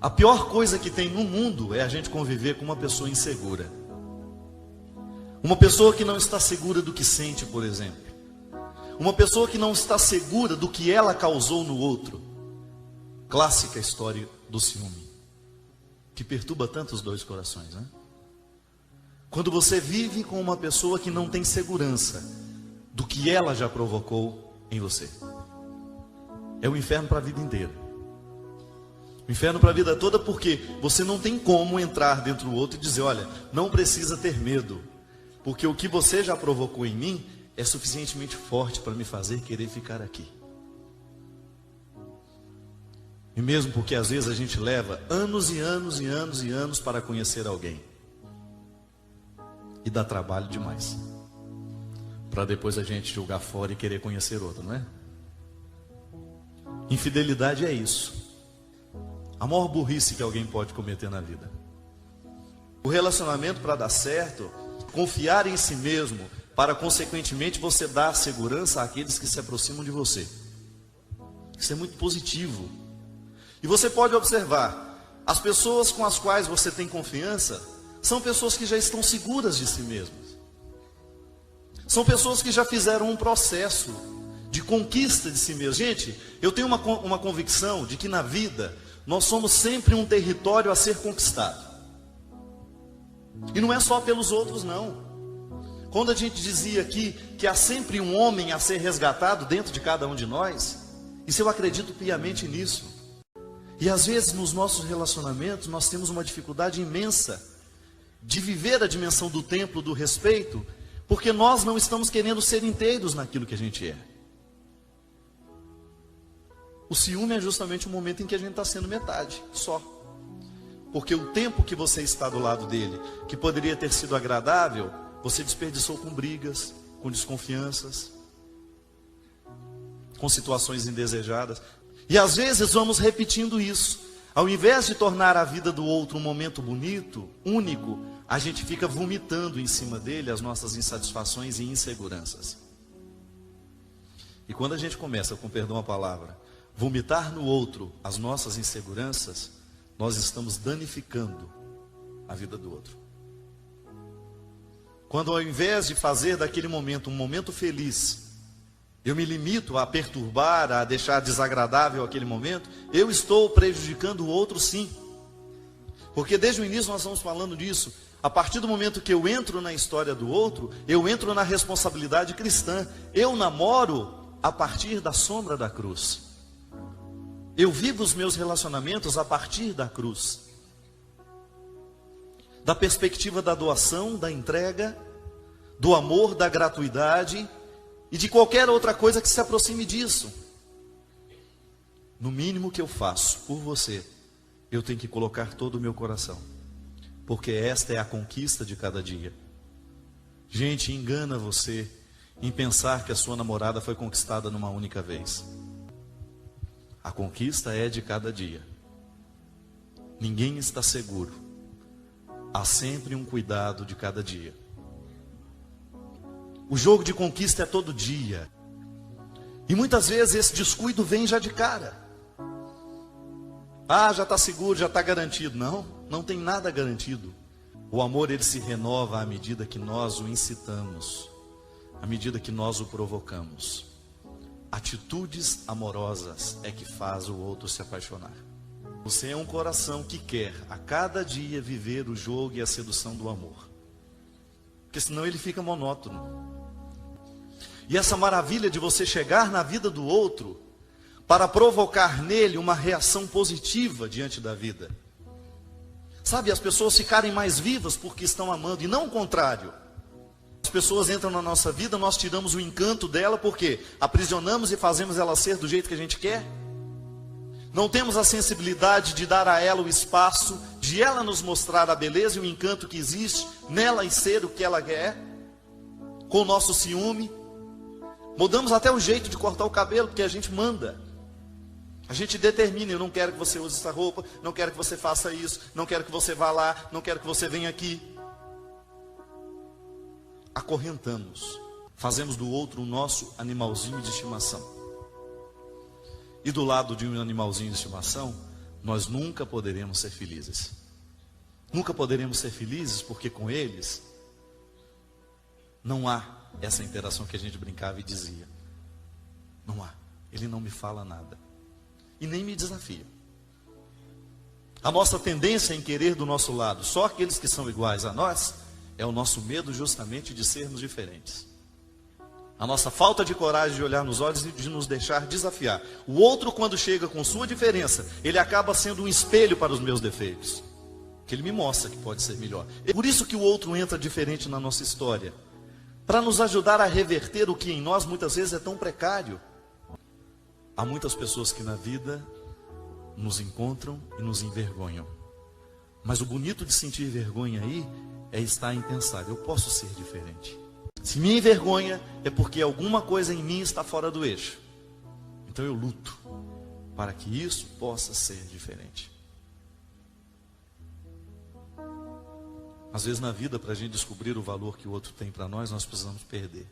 A pior coisa que tem no mundo é a gente conviver com uma pessoa insegura. Uma pessoa que não está segura do que sente, por exemplo. Uma pessoa que não está segura do que ela causou no outro. Clássica história do ciúme, que perturba tanto os dois corações, né? Quando você vive com uma pessoa que não tem segurança do que ela já provocou em você. É o inferno para a vida inteira. O inferno para a vida toda, porque você não tem como entrar dentro do outro e dizer, olha, não precisa ter medo, porque o que você já provocou em mim é suficientemente forte para me fazer querer ficar aqui. E mesmo porque às vezes a gente leva anos e anos e anos e anos para conhecer alguém. E dá trabalho demais. Para depois a gente julgar fora e querer conhecer outro, não é? Infidelidade é isso. A maior burrice que alguém pode cometer na vida. O relacionamento, para dar certo, confiar em si mesmo, para consequentemente você dar segurança àqueles que se aproximam de você. Isso é muito positivo. E você pode observar, as pessoas com as quais você tem confiança, são pessoas que já estão seguras de si mesmas. São pessoas que já fizeram um processo de conquista de si mesmas. Gente, eu tenho uma convicção de que na vida, nós somos sempre um território a ser conquistado. E não é só pelos outros, não. Quando a gente dizia aqui que há sempre um homem a ser resgatado dentro de cada um de nós, isso eu acredito piamente nisso. E às vezes nos nossos relacionamentos nós temos uma dificuldade imensa de viver a dimensão do templo do respeito, porque nós não estamos querendo ser inteiros naquilo que a gente é. O ciúme é justamente o momento em que a gente está sendo metade, só. Porque o tempo que você está do lado dele, que poderia ter sido agradável, você desperdiçou com brigas, com desconfianças, com situações indesejadas. E às vezes vamos repetindo isso. Ao invés de tornar a vida do outro um momento bonito, único, a gente fica vomitando em cima dele as nossas insatisfações e inseguranças. E quando a gente começa, com perdão a palavra, vomitar no outro as nossas inseguranças, nós estamos danificando a vida do outro. Quando ao invés de fazer daquele momento um momento feliz, eu me limito a perturbar, a deixar desagradável aquele momento, eu estou prejudicando o outro, sim. Porque desde o início nós estamos falando disso. A partir do momento que eu entro na história do outro, eu entro na responsabilidade cristã. Eu namoro a partir da sombra da cruz. Eu vivo os meus relacionamentos a partir da cruz. Da perspectiva da doação, da entrega, do amor, da gratuidade e de qualquer outra coisa que se aproxime disso. No mínimo que eu faço por você, eu tenho que colocar todo o meu coração. Porque esta é a conquista de cada dia. Gente, engana você em pensar que a sua namorada foi conquistada numa única vez. A conquista é de cada dia. Ninguém está seguro. Há sempre um cuidado de cada dia. O jogo de conquista é todo dia. E muitas vezes esse descuido vem já de cara. Ah, já está seguro, já está garantido. Não, não tem nada garantido. O amor, ele se renova à medida que nós o incitamos, à medida que nós o provocamos. Atitudes amorosas é que faz o outro se apaixonar. Você é um coração que quer a cada dia viver o jogo e a sedução do amor. Porque senão ele fica monótono. E essa maravilha de você chegar na vida do outro para provocar nele uma reação positiva diante da vida. Sabe, as pessoas ficarem mais vivas porque estão amando, e não o contrário. As pessoas entram na nossa vida, nós tiramos o encanto dela porque aprisionamos e fazemos ela ser do jeito que a gente quer. Não temos a sensibilidade de dar a ela o espaço, de ela nos mostrar a beleza e o encanto que existe nela e ser o que ela quer, com o nosso ciúme. Mudamos até o jeito de cortar o cabelo, porque a gente manda. A gente determina, eu não quero que você use essa roupa, não quero que você faça isso, não quero que você vá lá, não quero que você venha aqui. Acorrentamos, fazemos do outro o nosso animalzinho de estimação. E do lado de um animalzinho de estimação, nós nunca poderemos ser felizes. Nunca poderemos ser felizes porque com eles não há essa interação que a gente brincava e dizia. Não há. Ele não me fala nada. E nem me desafia. A nossa tendência em querer do nosso lado só aqueles que são iguais a nós, é o nosso medo justamente de sermos diferentes. A nossa falta de coragem de olhar nos olhos e de nos deixar desafiar. O outro, quando chega com sua diferença, ele acaba sendo um espelho para os meus defeitos. Que ele me mostra que pode ser melhor. É por isso que o outro entra diferente na nossa história. Para nos ajudar a reverter o que em nós muitas vezes é tão precário. Há muitas pessoas que na vida nos encontram e nos envergonham. Mas o bonito de sentir vergonha aí é estar em pensar, eu posso ser diferente. Se me envergonha é porque alguma coisa em mim está fora do eixo. Então eu luto para que isso possa ser diferente. Às vezes na vida, para a gente descobrir o valor que o outro tem para nós precisamos perder.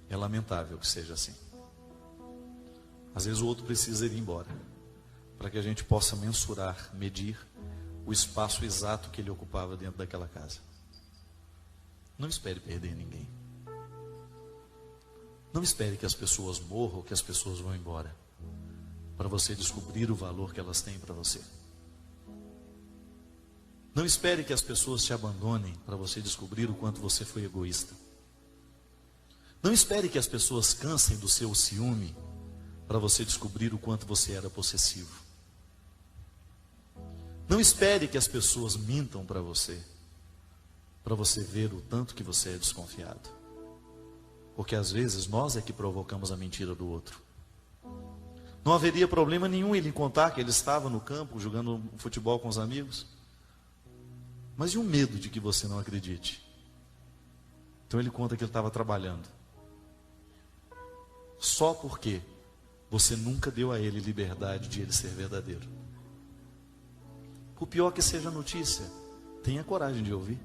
É lamentável que seja assim. Às vezes o outro precisa ir embora, para que a gente possa mensurar, medir o espaço exato que ele ocupava dentro daquela casa. Não espere perder ninguém. Não espere que as pessoas morram, que as pessoas vão embora, para você descobrir o valor que elas têm para você. Não espere que as pessoas te abandonem para você descobrir o quanto você foi egoísta. Não espere que as pessoas cansem do seu ciúme para você descobrir o quanto você era possessivo. Não espere que as pessoas mintam para você ver o tanto que você é desconfiado. Porque às vezes nós é que provocamos a mentira do outro. Não haveria problema nenhum ele contar que ele estava no campo jogando futebol com os amigos. Mas e o medo de que você não acredite? Então ele conta que ele estava trabalhando. Só porque você nunca deu a ele liberdade de ele ser verdadeiro. O pior que seja a notícia, tenha coragem de ouvir.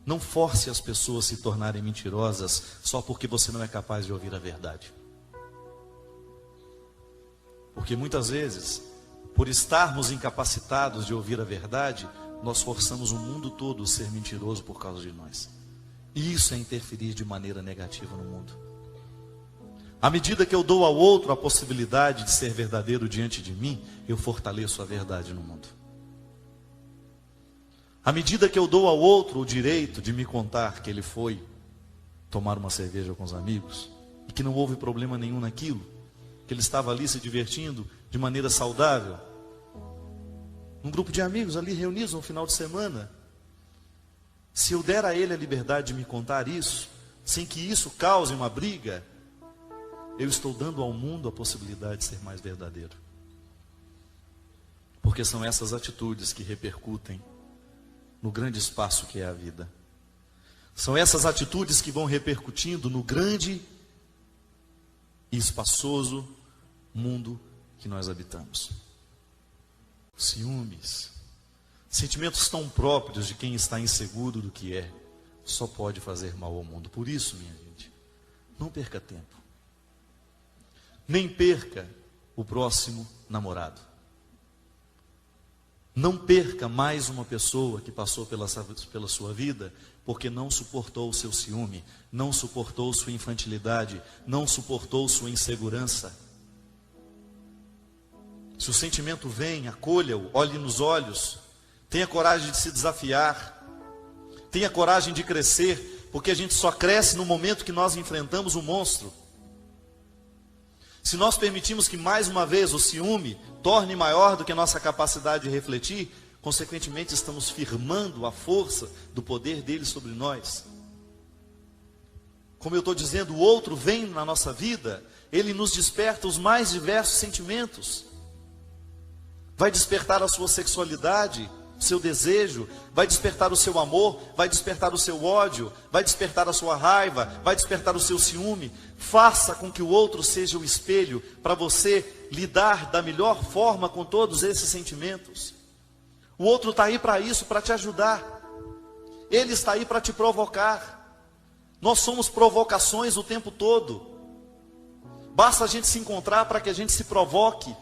Não force as pessoas a se tornarem mentirosas só porque você não é capaz de ouvir a verdade. Porque muitas vezes, por estarmos incapacitados de ouvir a verdade, nós forçamos o mundo todo a ser mentiroso por causa de nós. E isso é interferir de maneira negativa no mundo. À medida que eu dou ao outro a possibilidade de ser verdadeiro diante de mim, eu fortaleço a verdade no mundo. À medida que eu dou ao outro o direito de me contar que ele foi tomar uma cerveja com os amigos, e que não houve problema nenhum naquilo, que ele estava ali se divertindo de maneira saudável, um grupo de amigos ali reunidos no final de semana, se eu der a ele a liberdade de me contar isso, sem que isso cause uma briga, eu estou dando ao mundo a possibilidade de ser mais verdadeiro. Porque são essas atitudes que repercutem no grande espaço que é a vida. São essas atitudes que vão repercutindo no grande e espaçoso mundo que nós habitamos. Ciúmes, sentimentos tão próprios de quem está inseguro do que é, só pode fazer mal ao mundo. Por isso, minha gente, não perca tempo. Nem perca o próximo namorado. Não perca mais uma pessoa que passou pela sua vida porque não suportou o seu ciúme, não suportou sua infantilidade, não suportou sua insegurança. Se o sentimento vem, acolha-o, olhe nos olhos, tenha coragem de se desafiar, tenha coragem de crescer, porque a gente só cresce no momento que nós enfrentamos o monstro. Se nós permitimos que mais uma vez o ciúme torne maior do que a nossa capacidade de refletir, consequentemente estamos firmando a força do poder dele sobre nós. Como eu estou dizendo, o outro vem na nossa vida, ele nos desperta os mais diversos sentimentos. Vai despertar a sua sexualidade, o seu desejo, vai despertar o seu amor, vai despertar o seu ódio, vai despertar a sua raiva, vai despertar o seu ciúme. Faça com que o outro seja o espelho para você lidar da melhor forma com todos esses sentimentos. O outro está aí para isso, para te ajudar. Ele está aí para te provocar. Nós somos provocações o tempo todo. Basta a gente se encontrar para que a gente se provoque.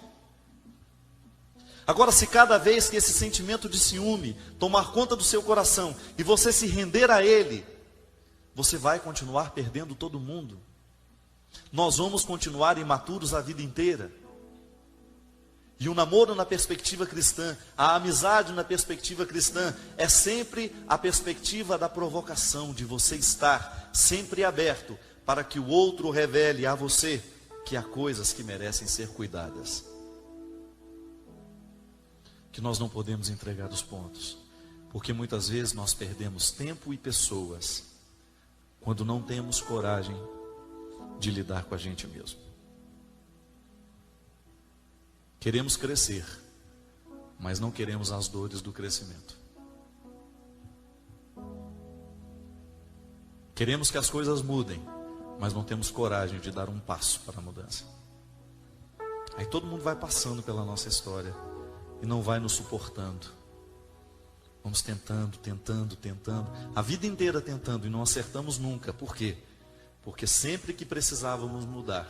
Agora, se cada vez que esse sentimento de ciúme tomar conta do seu coração e você se render a ele, você vai continuar perdendo todo mundo. Nós vamos continuar imaturos a vida inteira. E o namoro na perspectiva cristã, a amizade na perspectiva cristã, é sempre a perspectiva da provocação, de você estar sempre aberto para que o outro revele a você que há coisas que merecem ser cuidadas. Que nós não podemos entregar os pontos, porque muitas vezes nós perdemos tempo e pessoas quando não temos coragem de lidar com a gente mesmo. Queremos crescer, mas não queremos as dores do crescimento. Queremos que as coisas mudem, mas não temos coragem de dar um passo para a mudança. Aí todo mundo vai passando pela nossa história e não vai nos suportando. Vamos tentando, a vida inteira tentando e não acertamos nunca. Por quê? Porque sempre que precisávamos mudar,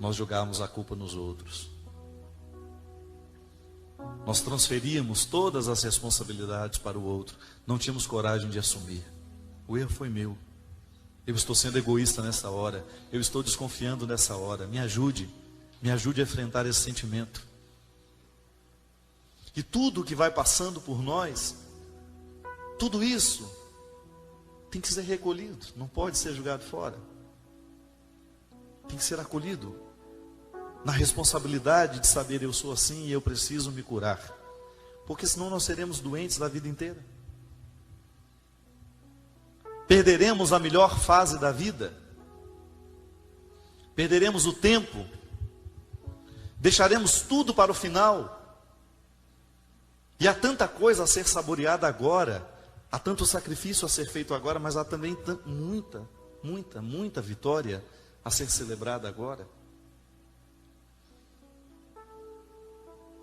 nós jogávamos a culpa nos outros. Nós transferíamos todas as responsabilidades para o outro. Não tínhamos coragem de assumir. O erro foi meu. Eu estou sendo egoísta nessa hora. Eu estou desconfiando nessa hora. Me ajude a enfrentar esse sentimento. E tudo que vai passando por nós, tudo isso tem que ser recolhido. Não pode ser jogado fora. Tem que ser acolhido. Na responsabilidade de saber eu sou assim e eu preciso me curar. Porque senão nós seremos doentes da vida inteira. Perderemos a melhor fase da vida. Perderemos o tempo. Deixaremos tudo para o final. E há tanta coisa a ser saboreada agora. Há tanto sacrifício a ser feito agora, mas há também muita vitória a ser celebrada agora.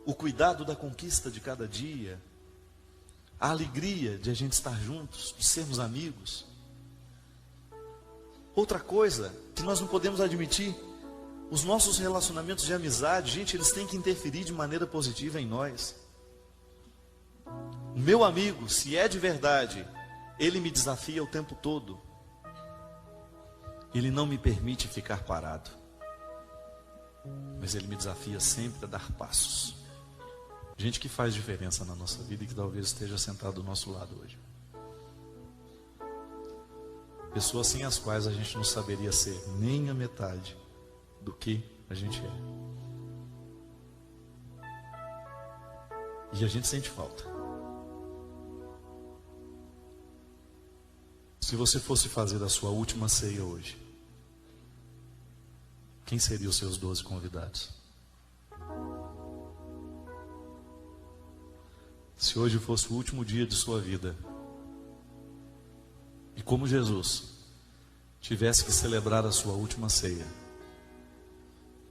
O cuidado da conquista de cada dia, a alegria de a gente estar juntos, de sermos amigos. Outra coisa que nós não podemos admitir, os nossos relacionamentos de amizade, gente, eles têm que interferir de maneira positiva em nós. O meu amigo, se é de verdade, ele me desafia o tempo todo. Ele não me permite ficar parado, mas ele me desafia sempre a dar passos. Gente que faz diferença na nossa vida e que talvez esteja sentado do nosso lado hoje. Pessoas sem as quais a gente não saberia ser nem a metade do que a gente é. E a gente sente falta. Se você fosse fazer a sua última ceia hoje, quem seriam os seus 12 convidados? Se hoje fosse o último dia de sua vida, e como Jesus tivesse que celebrar a sua última ceia,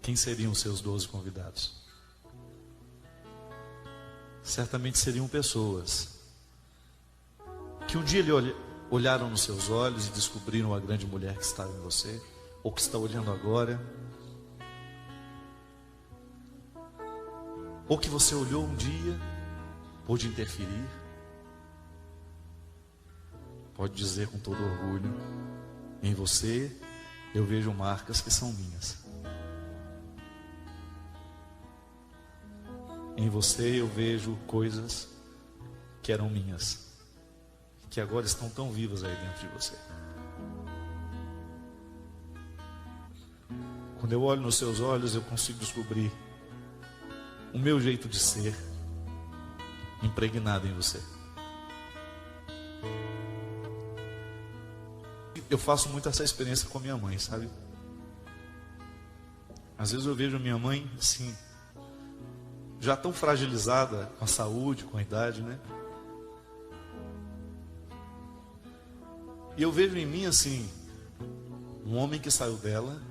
quem seriam os seus 12 convidados? Certamente seriam pessoas que um dia olharam nos seus olhos e descobriram a grande mulher que estava em você, ou que está olhando agora, ou que você olhou um dia, pôde interferir, pode dizer com todo orgulho: em você eu vejo marcas que são minhas. Em você eu vejo coisas que eram minhas, que agora estão tão vivas aí dentro de você. Quando eu olho nos seus olhos, eu consigo descobrir o meu jeito de ser impregnado em você. Eu faço muito essa experiência com a minha mãe, sabe? Às vezes eu vejo a minha mãe assim, já tão fragilizada com a saúde, com a idade, né? E eu vejo em mim assim, um homem que saiu dela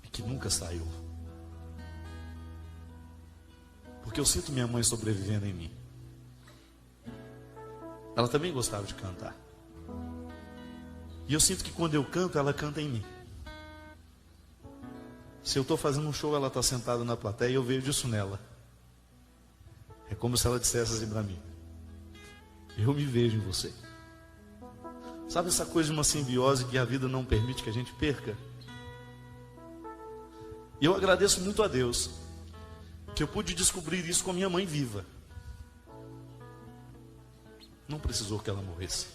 e que nunca saiu. Porque eu sinto minha mãe sobrevivendo em mim. Ela também gostava de cantar. E eu sinto que quando eu canto, ela canta em mim. Se eu estou fazendo um show, ela está sentada na plateia e eu vejo isso nela. É como se ela dissesse assim para mim: eu me vejo em você. Sabe essa coisa de uma simbiose que a vida não permite que a gente perca? E eu agradeço muito a Deus que eu pude descobrir isso com a minha mãe viva. Não precisou que ela morresse.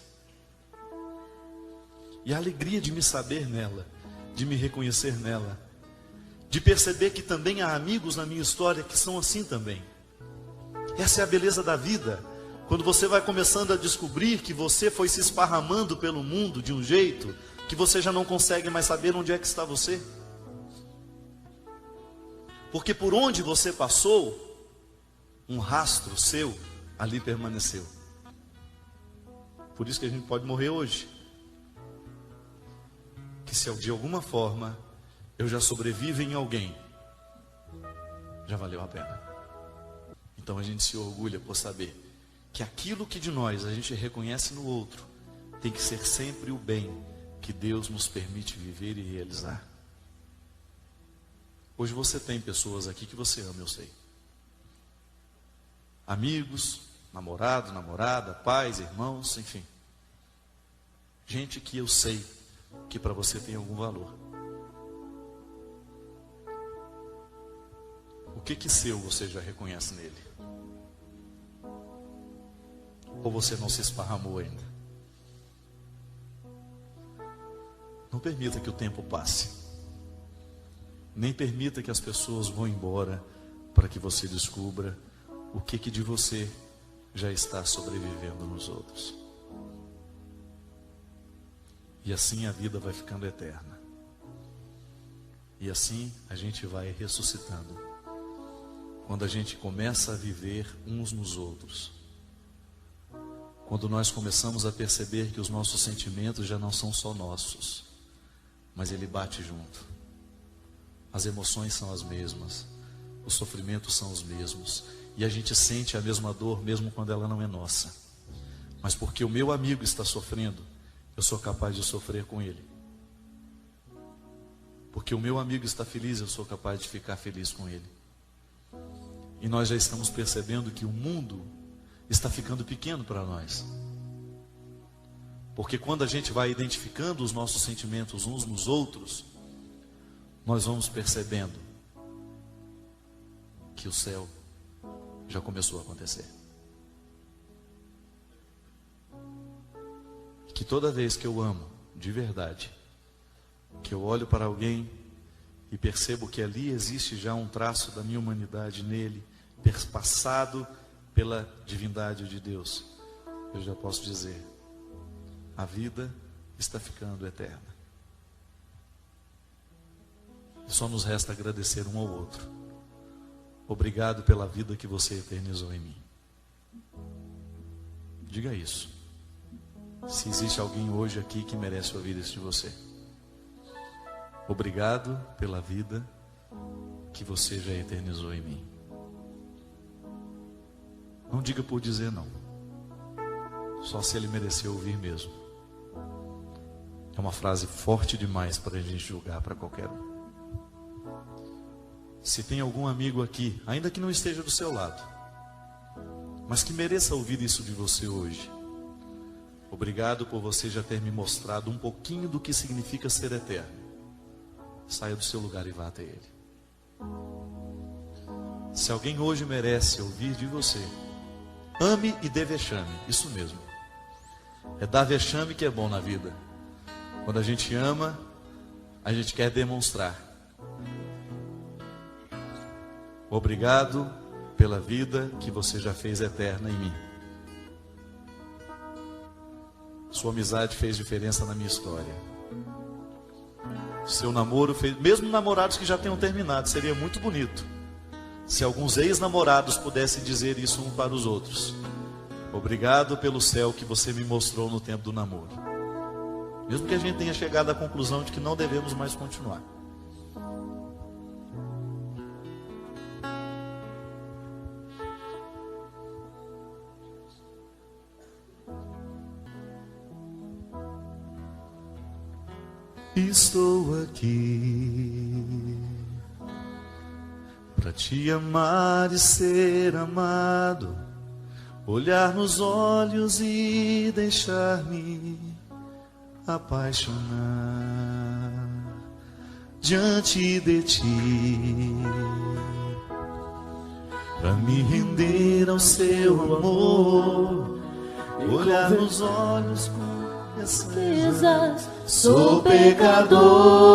E a alegria de me saber nela, de me reconhecer nela, de perceber que também há amigos na minha história que são assim também. Essa é a beleza da vida. Quando você vai começando a descobrir que você foi se esparramando pelo mundo de um jeito que você já não consegue mais saber onde é que está você. Porque por onde você passou, um rastro seu ali permaneceu. Por isso que a gente pode morrer hoje. Que se de alguma forma eu já sobrevivo em alguém, já valeu a pena. Então a gente se orgulha por saber que aquilo que de nós a gente reconhece no outro tem que ser sempre o bem que Deus nos permite viver e realizar. Hoje você tem pessoas aqui que você ama, eu sei. Amigos, namorado, namorada, pais, irmãos, enfim. Gente que eu sei que para você tem algum valor. O que seu você já reconhece nele? Ou você não se esparramou ainda? Não permita que o tempo passe. Nem permita que as pessoas vão embora para que você descubra o que de você já está sobrevivendo nos outros. E assim a vida vai ficando eterna. E assim a gente vai ressuscitando. Quando a gente começa a viver uns nos outros. Quando nós começamos a perceber que os nossos sentimentos já não são só nossos, mas ele bate junto. As emoções são as mesmas, os sofrimentos são os mesmos, e a gente sente a mesma dor mesmo quando ela não é nossa. Mas porque o meu amigo está sofrendo, eu sou capaz de sofrer com ele. Porque o meu amigo está feliz, eu sou capaz de ficar feliz com ele. E nós já estamos percebendo que o mundo está ficando pequeno para nós. Porque quando a gente vai identificando os nossos sentimentos uns nos outros, nós vamos percebendo que o céu já começou a acontecer. Que toda vez que eu amo, de verdade, que eu olho para alguém e percebo que ali existe já um traço da minha humanidade nele, passado pela divindade de Deus, eu já posso dizer: a vida está ficando eterna. Só nos resta agradecer um ao outro. Obrigado pela vida que você eternizou em mim. Diga isso. Se existe alguém hoje aqui que merece ouvir isso de você. Obrigado pela vida que você já eternizou em mim. Não diga por dizer não. Só se ele mereceu ouvir mesmo. É uma frase forte demais para a gente julgar para qualquer um. Se tem algum amigo aqui, ainda que não esteja do seu lado, mas que mereça ouvir isso de você hoje. Obrigado por você já ter me mostrado um pouquinho do que significa ser eterno. Saia do seu lugar e vá até ele. Se alguém hoje merece ouvir de você, ame e dê vexame. Isso mesmo. É dar vexame que é bom na vida. Quando a gente ama, a gente quer demonstrar. Obrigado pela vida que você já fez eterna em mim. Sua amizade fez diferença na minha história. Seu namoro fez, mesmo namorados que já tenham terminado, seria muito bonito se alguns ex-namorados pudessem dizer isso um para os outros. Obrigado pelo céu que você me mostrou no tempo do namoro. Mesmo que a gente tenha chegado à conclusão de que não devemos mais continuar. Estou aqui Pra te amar e ser amado, olhar nos olhos e deixar-me apaixonar diante de ti, pra me render ao seu amor, olhar nos olhos com certeza. Sou pecador,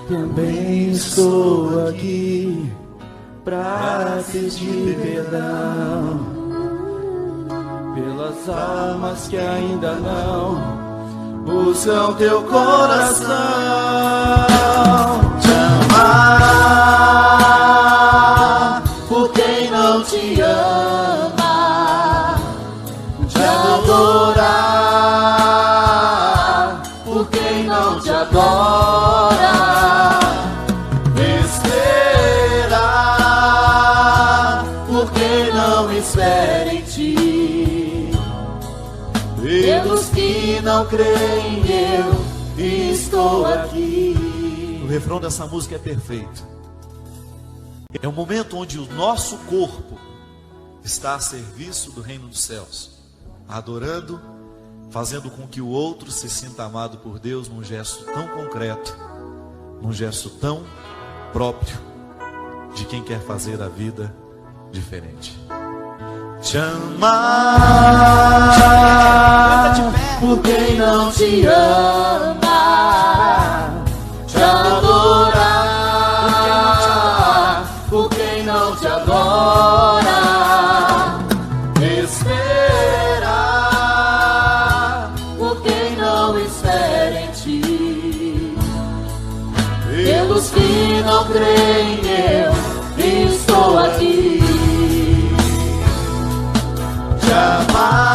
também estou aqui pra pedir perdão pelas almas que ainda não buscam teu coração. Te amar por quem não te ama, te adorar por quem não te adora, esperar por quem não espera em ti. Pelos que não creem, eu estou aqui. O refrão dessa música é perfeito. É um momento onde o nosso corpo está a serviço do reino dos céus, adorando, fazendo com que o outro se sinta amado por Deus num gesto tão concreto, num gesto tão próprio de quem quer fazer a vida diferente. Te amar por quem não te ama, te adorar por quem não te adora, esperar por quem não espera em ti. Pelos que não creem, eu estou aqui. Te amar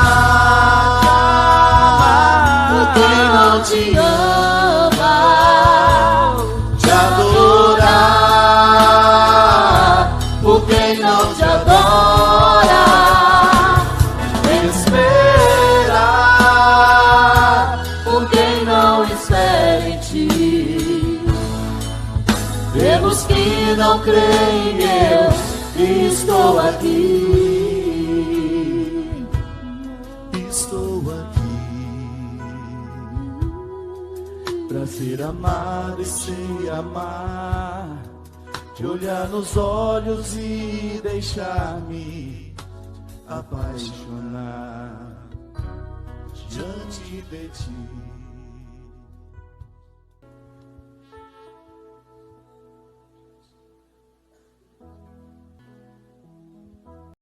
por quem não te ama, te adorar por quem não te adora, esperar por quem não espera em ti. Pelos que não creem, eu estou aqui. Pra ser amado e se amar, te olhar nos olhos e deixar-me apaixonar diante de ti.